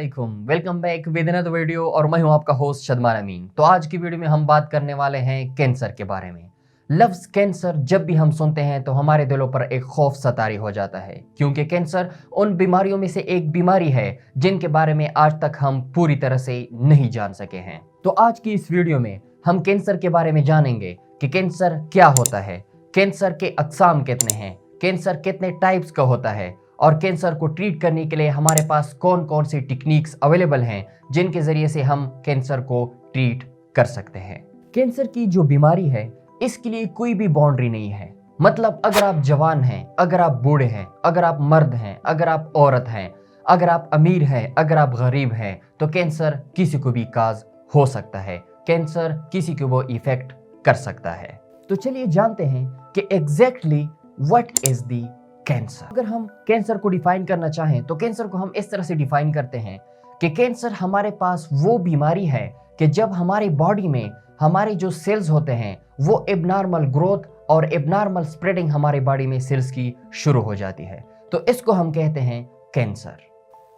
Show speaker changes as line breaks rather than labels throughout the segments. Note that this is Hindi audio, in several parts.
वालेकुम, welcome back with another video और मैं हूं आपका होस्ट शदमान अमीन। तो आज की वीडियो में हम बात करने वाले हैं कैंसर के बारे में। लफ्ज कैंसर जब भी हम सुनते हैं तो हमारे दिलों पर एक खौफ सतारी हो जाता है, क्योंकि कैंसर उन बीमारियों में से एक बीमारी है जिनके बारे में आज तक हम पूरी तरह से नहीं जान सके हैं। तो आज की इस वीडियो में हम कैंसर के बारे में जानेंगे कि कैंसर क्या होता है, कैंसर के अकसाम कितने हैं, कैंसर कितने टाइप्स का होता है और कैंसर को ट्रीट करने के लिए हमारे पास कौन कौन सी टेक्निक्स अवेलेबल हैं जिनके जरिए से हम कैंसर को ट्रीट कर सकते हैं। कैंसर की जो बीमारी है इसके लिए कोई भी बाउंड्री नहीं है। मतलब अगर आप जवान हैं, अगर आप बूढ़े हैं, अगर आप मर्द हैं, अगर आप औरत हैं, अगर आप अमीर हैं, अगर आप गरीब हैं, तो कैंसर किसी को भी काज हो सकता है, कैंसर किसी को वो इफेक्ट कर सकता है। तो चलिए जानते हैं कि exactly what is the cancer. अगर हम कैंसर को डिफाइन करना चाहें तो कैंसर को हम इस तरह से डिफाइन करते हैं कि कैंसर हमारे पास वो बीमारी है कि जब हमारी बॉडी में हमारे जो सेल्स होते हैं वो एबनॉर्मल ग्रोथ और एबनॉर्मल स्प्रेडिंग हमारे बॉडी में सेल्स की शुरू हो जाती है, तो इसको हम कहते हैं कैंसर।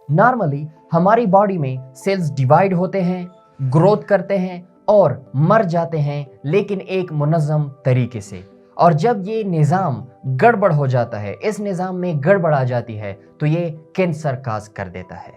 नॉर्मली हमारी बॉडी में सेल्स डिवाइड होते हैं, ग्रोथ करते हैं और मर जाते हैं, लेकिन एक मुनज़्ज़म तरीके से। और जब ये निज़ाम गड़बड़ हो जाता है, इस निज़ाम में गड़बड़ आ जाती है, तो ये कैंसर काज कर देता है।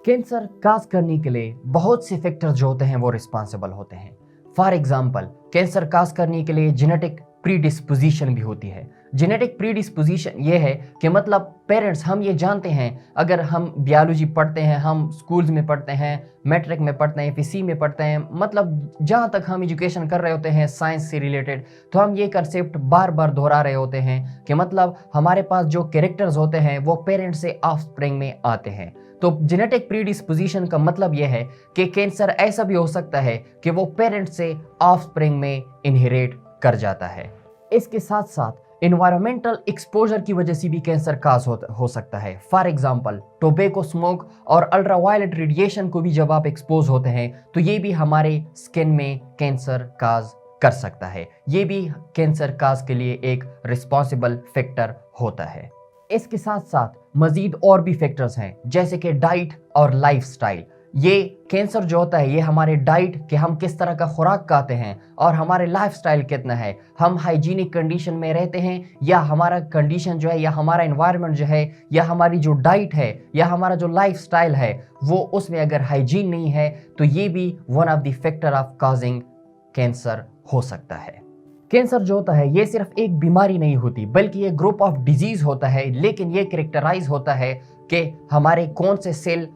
कैंसर काज करने के लिए बहुत से फैक्टर्स जो होते हैं वो रिस्पॉन्सिबल होते हैं। फॉर एग्जाम्पल, कैंसर काज करने के लिए जेनेटिक प्रीडिस्पोजिशन भी होती है। जेनेटिक प्रीडिस्पोजिशन ये है कि मतलब पेरेंट्स, हम ये जानते हैं, अगर हम बायोलॉजी पढ़ते हैं, हम स्कूल्स में पढ़ते हैं, मैट्रिक में पढ़ते हैं, एफएससी में पढ़ते हैं, मतलब जहाँ तक हम एजुकेशन कर रहे होते हैं साइंस से रिलेटेड, तो हम ये कंसेप्ट बार बार दोहरा रहे होते हैं कि मतलब हमारे पास जो कैरेक्टर्स होते हैं वो पेरेंट्स से ऑफस्प्रिंग में आते हैं। तो जेनेटिक प्रीडिस्पोजिशन का मतलब यह है कि कैंसर ऐसा भी हो सकता है कि वो पेरेंट्स से ऑफस्प्रिंग में इनहेरिट कर जाता है। इसके साथ साथ एनवायरमेंटल एक्सपोजर की वजह से भी कैंसर काज हो सकता है। फॉर एग्जांपल, टोबैको स्मोक और अल्ट्रावायलेट रेडिएशन को भी जब आप एक्सपोज होते हैं तो ये भी हमारे स्किन में कैंसर काज कर सकता है। ये भी कैंसर काज के लिए एक रिस्पॉन्सिबल फैक्टर होता है। इसके साथ साथ मजीद और भी फैक्टर्स हैं, जैसे कि डाइट और लाइफस्टाइल। ये कैंसर जो होता है ये हमारे डाइट कि हम किस तरह का खुराक खाते हैं और हमारे लाइफस्टाइल कितना है, हम हाइजीनिक कंडीशन में रहते हैं या हमारा कंडीशन जो है या हमारा एनवायरनमेंट जो है या हमारी जो डाइट है या हमारा जो लाइफस्टाइल है वो उसमें अगर हाइजीन नहीं है तो ये भी one of the factor of causing cancer हो सकता है। कैंसर जो होता है ये सिर्फ एक बीमारी नहीं होती बल्कि ये ग्रुप ऑफ डिजीज होता है, लेकिन ये कैरेक्टराइज होता है कि हमारे कौन से सेल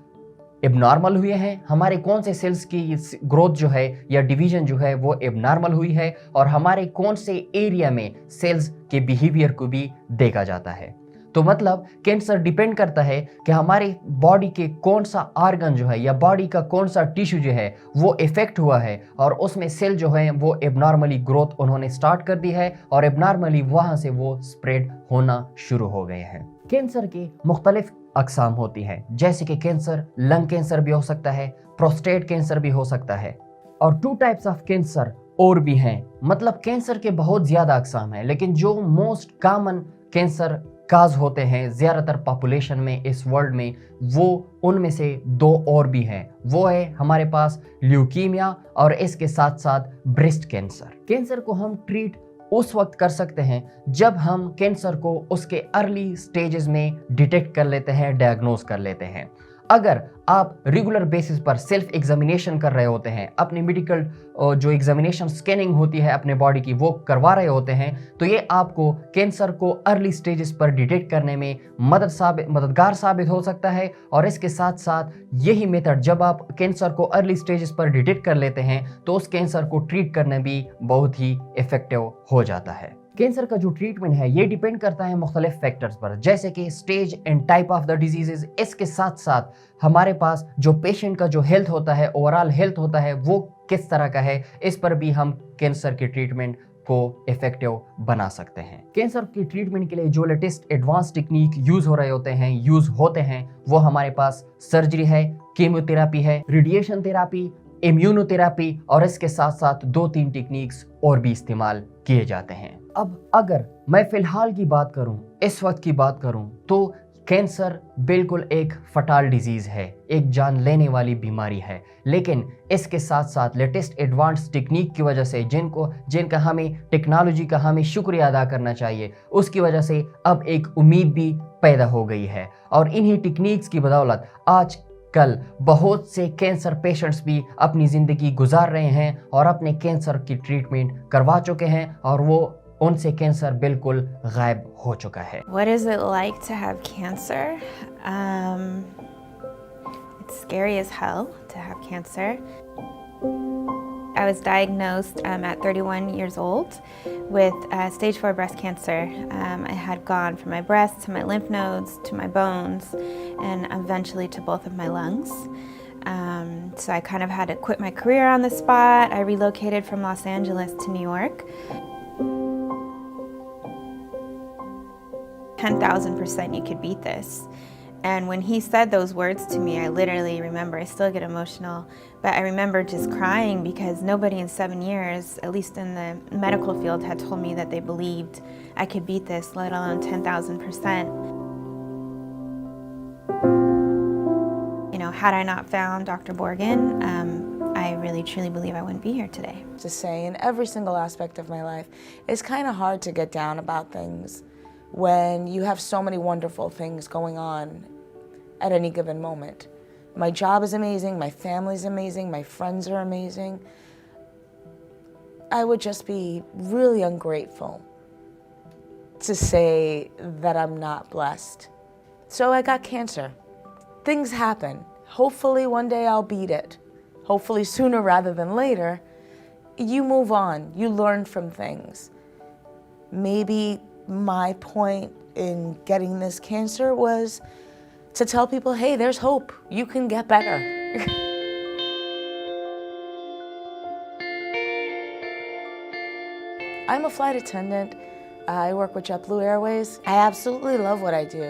एबनॉर्मल हुए हैं, हमारे कौन से सेल्स की ग्रोथ जो है या डिवीजन जो है वो एबनॉर्मल हुई है और हमारे कौन से एरिया में सेल्स के बिहेवियर को भी देखा जाता है। तो मतलब कैंसर डिपेंड करता है कि हमारी बॉडी के कौन सा ऑर्गन जो है या बॉडी का कौन सा टिश्यू जो है वो इफेक्ट हुआ है और उसमें सेल जो है वो एबनॉर्मली ग्रोथ उन्होंने स्टार्ट कर दी है और एबनॉर्मली वहां से वो स्प्रेड होना शुरू हो गए हैं। कैंसर के मुख्तलिफ अकसाम होती है, जैसे कि कैंसर लंग कैंसर भी हो सकता है, प्रोस्टेट कैंसर भी हो सकता है और 2 टाइप्स ऑफ कैंसर और भी हैं। मतलब कैंसर के बहुत ज्यादा अकसाम है, लेकिन जो मोस्ट कॉमन कैंसर काज होते हैं ज्यादातर पॉपुलेशन में इस वर्ल्ड में, वो उनमें से 2 और भी हैं। वो है हमारे पास ल्यूकीमिया और इसके साथ साथ ब्रेस्ट कैंसर। कैंसर को हम ट्रीट उस वक्त कर सकते हैं जब हम कैंसर को उसके अर्ली स्टेजेस में डिटेक्ट कर लेते हैं, डायग्नोज कर लेते हैं। अगर आप रेगुलर बेसिस पर सेल्फ एग्जामिनेशन कर रहे होते हैं, अपनी मेडिकल जो एग्जामिनेशन स्कैनिंग होती है अपने बॉडी की वो करवा रहे होते हैं, तो ये आपको कैंसर को अर्ली स्टेजेस पर डिटेक्ट करने में मददगार साबित हो सकता है। और इसके साथ साथ यही मेथड जब आप कैंसर को अर्ली स्टेजेस पर डिटेक्ट कर लेते हैं तो उस कैंसर को ट्रीट करना भी बहुत ही इफेक्टिव हो जाता है। कैंसर का जो ट्रीटमेंट है ये डिपेंड करता है मुख्तलिफ फैक्टर्स पर, जैसे कि stage and type of the diseases. इसके साथ साथ हमारे पास जो पेशेंट का जो हेल्थ होता है, ओवरऑल हेल्थ होता है, वो किस तरह का है, इस पर भी हम कैंसर के ट्रीटमेंट को इफेक्टिव बना सकते हैं। कैंसर की ट्रीटमेंट के लिए जो लेटेस्ट एडवांस टेक्निक यूज होते हैं वो हमारे पास सर्जरी है, कीमोथेरापी है, रेडिएशन थेरापी, इम्यूनोथेरापी और इसके साथ साथ 2-3 टेक्निक्स और भी इस्तेमाल किए जाते हैं। अब अगर मैं फिलहाल की बात करूं, इस वक्त की बात करूं, तो कैंसर बिल्कुल एक फटाल डिजीज है, एक जान लेने वाली बीमारी है, लेकिन इसके साथ साथ लेटेस्ट एडवांस टेक्निक की वजह से जिनका हमें टेक्नोलॉजी का हमें शुक्रिया अदा करना चाहिए, उसकी वजह से अब एक उम्मीद भी पैदा हो गई है। और इन्हीं टेक्निक्स की बदौलत आज कल बहुत से कैंसर पेशेंट्स भी अपनी ज़िंदगी गुजार रहे हैं और अपने कैंसर की ट्रीटमेंट करवा चुके हैं और वो उनसे कैंसर बिल्कुल गायब हो चुका है।
What is it like to have cancer? It's scary as hell to have cancer. I was diagnosed at 31 years old with stage 4 breast cancer. I had gone from my breast to my lymph nodes to my bones and eventually to both of my lungs. So I kind of had to quit my career on the spot. I relocated from Los Angeles to New York. 10,000% you could beat this. And when he said those words to me, I literally remember, I still get emotional, but I remember just crying because nobody in 7 years, at least in the medical field, had told me that they believed I could beat this, let alone 10,000%. You know, had I not found Dr. Borgen, I really truly believe I wouldn't be here today.
To say in every single aspect of my life, it's kind of hard to get down about things when you have so many wonderful things going on at any given moment. My job is amazing, my family's amazing, my friends are amazing. I would just be really ungrateful to say that I'm not blessed. So I got cancer. Things happen. Hopefully one day I'll beat it. Hopefully sooner rather than later. You move on, you learn from things. Maybe my point in getting this cancer was to tell people, hey, there's hope. You can get better. I'm a flight attendant. I work with JetBlue Airways. I absolutely love what I do.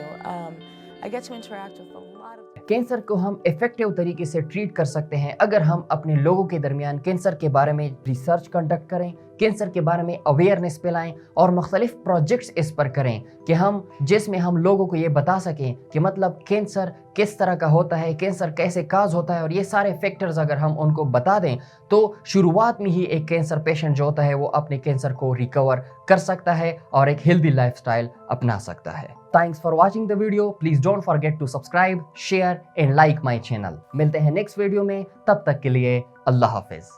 I get to interact with a lot of...
cancer को हम इफेक्टिव तरीके से ट्रीट कर सकते हैं अगर हम अपने लोगों के दरमियान कैंसर के बारे में रिसर्च कंडक्ट करें, कैंसर के बारे में अवेयरनेस फैलाएं और मुख्तलिफ प्रोजेक्ट्स इस पर करें कि जिसमें हम लोगों को ये बता सकें कि मतलब कैंसर किस तरह का होता है, कैंसर कैसे काज होता है, और ये सारे फैक्टर्स अगर हम उनको बता दें तो शुरुआत में ही एक कैंसर पेशेंट जो होता है वो अपने कैंसर को रिकवर कर सकता है और एक हेल्दी लाइफस्टाइल अपना सकता है। Thanks for watching the video. Please don't forget to subscribe, share and like my channel. मिलते हैं नेक्स्ट वीडियो में, तब तक के लिए अल्लाह हाफिज।